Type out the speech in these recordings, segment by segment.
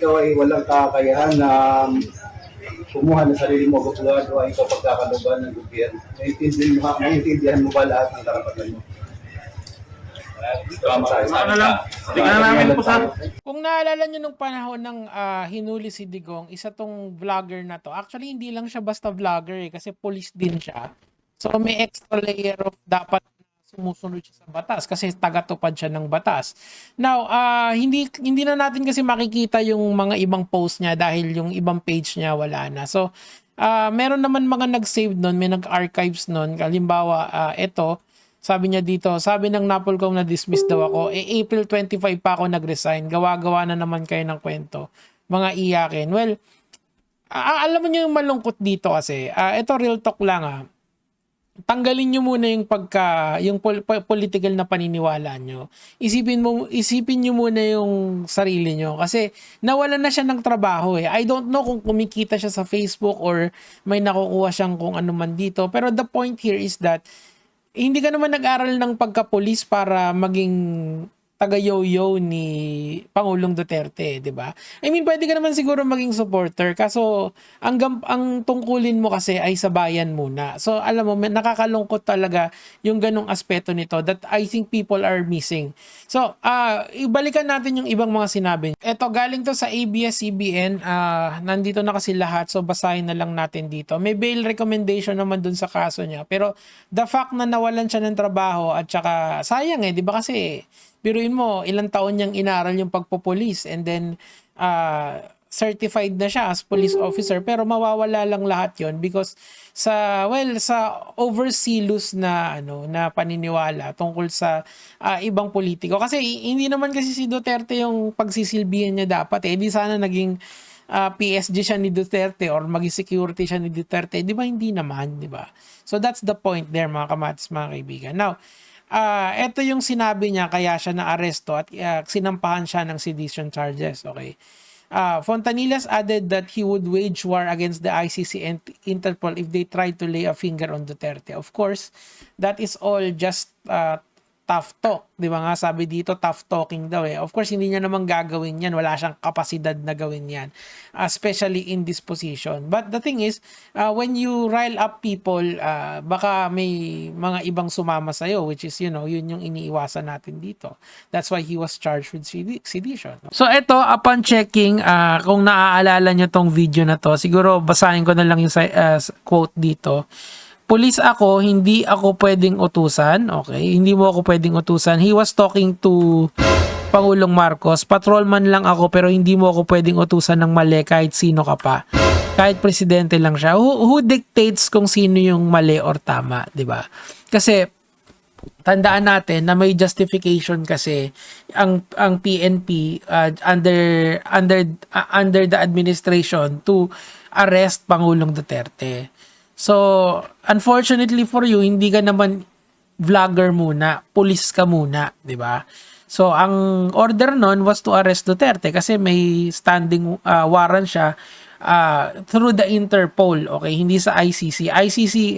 ikaw ay walang kakayahan na kumuha ng sarili mo abogado ay ikaw pagkakaluban ng gobyerno. Naiintindihan mo ba lahat ng karapatan mo? Ano lang? Tingnan namin po sa... Kung naalala nyo nung panahon ng hinuli si Digong, isa tong vlogger na to. Actually, hindi lang siya basta vlogger kasi police din siya. So, may extra layer of dapat sumusunod siya sa batas kasi tagatupad siya ng batas. Now, hindi na natin kasi makikita yung mga ibang post niya dahil yung ibang page niya wala na. So, meron naman mga nag-save nun, may nag-archives nun. Halimbawa, ito, sabi niya dito, sabi ng Napolcom na dismiss daw ako, April 25 pa ako nag-resign, gawa-gawa na naman kayo ng kwento. Mga iyakin. Well, alam mo niyo yung malungkot dito kasi, ito real talk lang tanggalin niyo muna yung political na paniniwala niyo. Isipin niyo muna yung sarili niyo kasi nawalan na siya ng trabaho eh. I don't know kung kumikita siya sa Facebook or may nakukuha siyang kung ano man dito. Pero the point here is that hindi ka naman nag-aral ng pagka-police para maging taga-yo-yo ni Pangulong Duterte, 'di ba? I mean, pwede ka naman siguro maging supporter kaso ang tungkulin mo kasi ay sa bayan muna. So, alam mo, nakakalungkot talaga yung ganong aspeto nito that I think people are missing. So, ibalikan natin yung ibang mga sinabi. Ito, galing to sa ABS-CBN. Nandito na kasi lahat, so basahin na lang natin dito. May bail recommendation naman dun sa kaso niya. Pero, the fact na nawalan siya ng trabaho at saka, sayang 'di ba kasi, biruin mo, ilang taon niyang inaral yung pagpopolis and then certified na siya as police officer pero mawawala lang lahat yon because sa overzealous na na paniniwala tungkol sa ibang politiko kasi hindi naman kasi si Duterte yung pagsisilbihan niya dapat di sana naging PSG siya ni Duterte or maging security siya ni Duterte, di ba? Hindi naman, di ba? So that's the point there mga kamatis, mga kaibigan. Now, ito yung sinabi niya kaya siya na-aresto at sinampahan siya ng sedition charges. Okay. Fontanillas added that he would wage war against the ICC and Interpol if they tried to lay a finger on Duterte. Of course, that is all just tough talk. Di ba nga sabi dito, tough talking daw eh. Of course, hindi niya naman gagawin yan. Wala siyang kapasidad na gawin yan. Especially in this position. But the thing is, when you rile up people, baka may mga ibang sumama sa'yo, which is, yun yung iniiwasan natin dito. That's why he was charged with sedition. So, ito, upon checking, kung naaalala nyo tong video na to, siguro basahin ko na lang yung quote dito. Police ako, hindi ako pwedeng utusan. Okay, hindi mo ako pwedeng utusan. He was talking to Pangulong Marcos. Patrolman lang ako pero hindi mo ako pwedeng utusan ng mali kahit sino ka pa. Kahit presidente lang siya. Who dictates kung sino yung mali or tama, 'di ba? Kasi tandaan natin na may justification kasi ang PNP under the administration to arrest Pangulong Duterte. So, unfortunately for you, hindi ka naman vlogger muna, police ka muna, 'di ba? So, ang order nun was to arrest Duterte kasi may standing warrant siya through the Interpol, okay? Hindi sa ICC. ICC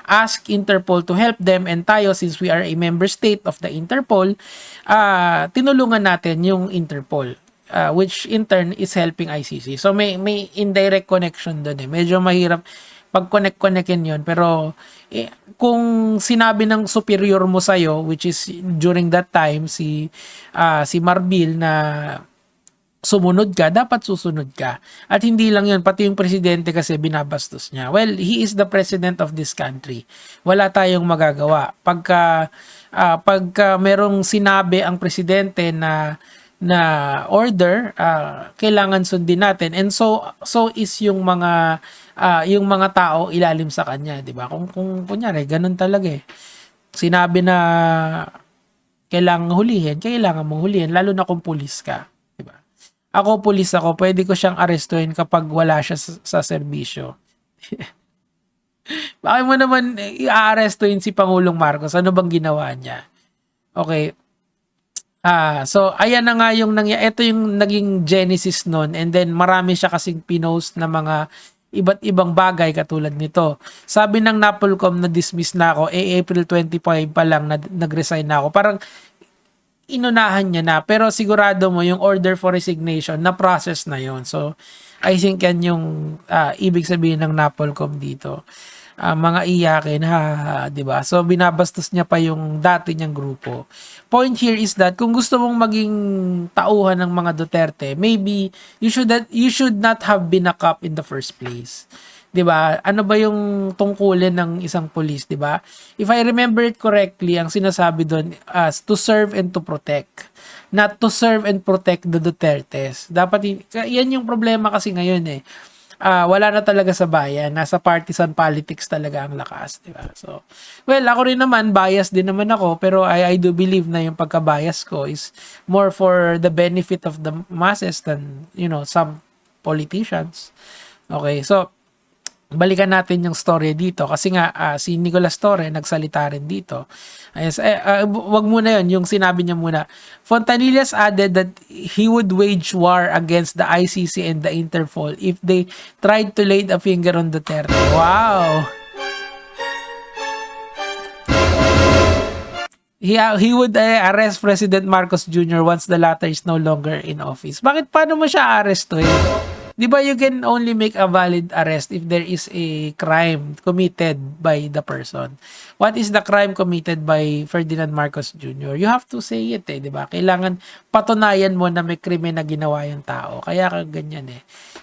ask Interpol to help them and tayo, since we are a member state of the Interpol, tinulungan natin yung Interpol. Which in turn is helping ICC. So, may indirect connection doon eh. Medyo mahirap pag-connect-connectin yun. Pero kung sinabi ng superior mo sa'yo, which is during that time, si Marbil na sumunod ka, dapat susunod ka. At hindi lang yun, pati yung presidente kasi binabastos niya. Well, he is the president of this country. Wala tayong magagawa. Pagka merong sinabi ang presidente na order, kailangan sundin natin. And so is yung mga tao ilalim sa kanya, 'di ba? Kung kunyari ganun talaga eh. Sinabi na kailangan mong hulihin lalo na kung pulis ka, 'di ba? Ako pulis ako, pwede ko siyang arestuhin kapag wala siya sa serbisyo. Bakit mo naman i-arestuhin si Pangulong Marcos? Ano bang ginawa niya? Okay. So ayan na nga yung ito yung naging genesis nun, and then marami siya kasing pinost na mga iba't ibang bagay katulad nito. Sabi ng Napolcom na dismiss na ako, April 25 pa lang nag-resign na ako. Parang inunahan niya na, pero sigurado mo yung order for resignation na process na yon. So I think yan yung ibig sabihin ng NAPOLCOM dito. Mga iyakin, ha, 'di ba? So binabastos niya pa yung dati niyang grupo. Point here is that kung gusto mong maging tauhan ng mga Duterte, maybe you should not have been a cop in the first place. 'Di ba? Ano ba yung tungkulin ng isang police, 'di ba? If I remember it correctly, ang sinasabi doon to serve and to protect. Not to serve and protect the Dutertes. Dapat yan yung problema kasi ngayon eh. Wala na talaga sa bayan, nasa partisan politics talaga ang lakas, di ba? So, well, ako rin naman, bias din naman ako, pero I do believe na yung pagka-bias ko is more for the benefit of the masses than, some politicians. Okay, so, balikan natin yung story dito kasi nga si Nicolas Torre nagsalita rin dito. Wag muna yon, yung sinabi niya muna. Fontanillas added that he would wage war against the ICC and the Interpol if they tried to lay a finger on Duterte. Wow! He would arrest President Marcos Jr. once the latter is no longer in office. Paano mo siya arestuhin? Di ba you can only make a valid arrest if there is a crime committed by the person? What is the crime committed by Ferdinand Marcos Jr.? You have to say it di ba? Kailangan patunayan mo na may krimen na ginawa yung tao. Kaya ganyan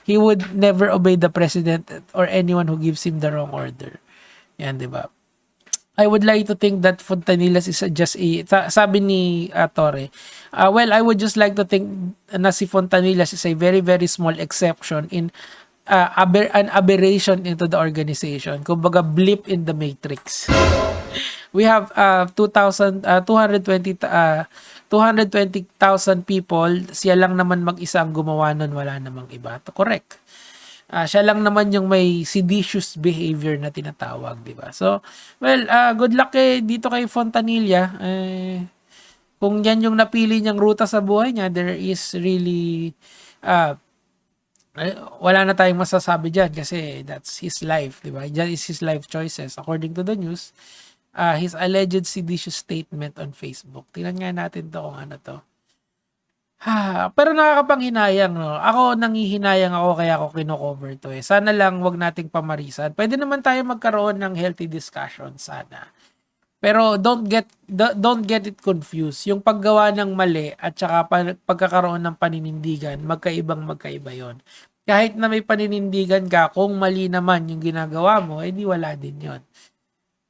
He would never obey the president or anyone who gives him the wrong order. Yan, di ba? I would like to think that Fontanillas is just sabi ni Torre, well, I would just like to think na si Fontanillas is a very, very small exception in an aberration into the organization. Kumbaga, blip in the matrix. We have 220,000 people. Siya lang naman mag-isa ang gumawa nun, wala namang iba. Correct. Siya lang naman yung may seditious behavior na tinatawag, di ba? So, well, good luck dito kay Fontanilla. Kung yan yung napili niyang ruta sa buhay niya, there is really wala na tayong masasabi dyan kasi that's his life, di ba? That is his life choices. According to the news, his alleged seditious statement on Facebook. Tingnan nga natin to kung ano to. Pero nakakapanghinayang, no? Ako, nangihinayang ako kaya ako kino-cover to Sana lang wag nating pamarisan. Pwede naman tayo magkaroon ng healthy discussion sana. Pero don't get it confused. Yung paggawa ng mali at saka pagkakaroon ng paninindigan, magkaiba yon. Kahit na may paninindigan ka, kung mali naman yung ginagawa mo, di wala din yon.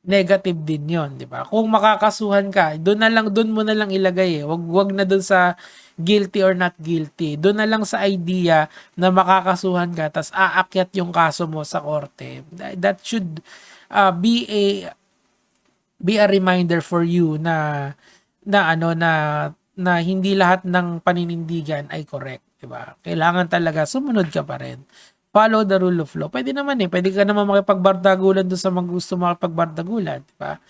Negative din yon, di ba? Kung makakasuhan ka, doon mo na lang ilagay Wag na doon sa guilty or not guilty. Doon na lang sa idea na makakasuhan ka tas aakyat yung kaso mo sa korte. That should be a reminder for you na hindi lahat ng paninindigan ay correct, di ba? Kailangan talaga sumunod ka pa rin. Follow the rule of law. Pwede naman Pwede ka naman makipagbardagulan doon sa mga gusto makipagbardagulan, di ba?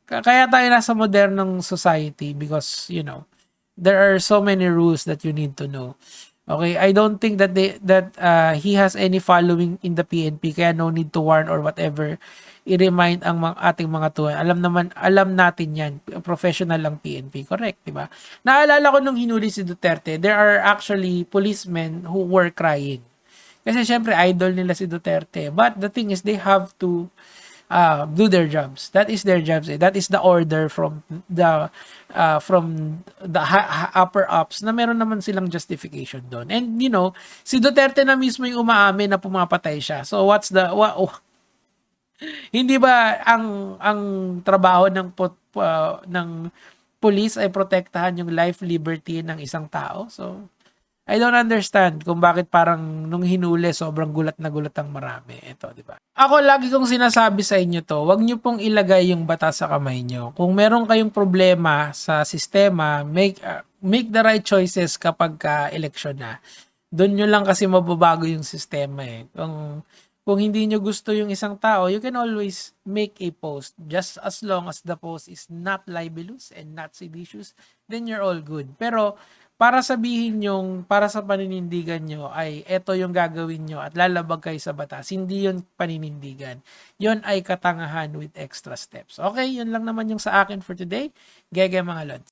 Kaya tayo nasa modernong society because, there are so many rules that you need to know. Okay, I don't think that he has any following in the PNP kaya no need to warn or whatever. I-remind ang ating mga tuwan. Alam natin 'yan. Professional lang PNP, correct, 'di ba? Naalala ko nung hinuli si Duterte, there are actually policemen who were crying. Kasi syempre idol nila si Duterte. But the thing is they have to do their jobs. That is their jobs. That is the order from the upper ups na meron naman silang justification doon. And si Duterte na mismo yung umaamin na pumapatay siya. So hindi ba ang trabaho ng police ay protektahan yung life, liberty ng isang tao? So I don't understand kung bakit parang nung hinuli sobrang gulat na gulat ang marami. Ito, di ba? Ako lagi kong sinasabi sa inyo to, wag niyo pong ilagay yung bata sa kamay niyo. Kung meron kayong problema sa sistema, make the right choices kapag election na. Doon nyo lang kasi mababago yung sistema Kung hindi nyo gusto yung isang tao, you can always make a post. Just as long as the post is not libelous and not seditious, then you're all good. Pero para sabihin yung, para sa paninindigan nyo ay eto yung gagawin nyo at lalabag kayo sa batas, hindi yun paninindigan. Yun ay katangahan with extra steps. Okay, yun lang naman yung sa akin for today. Gege mga lods.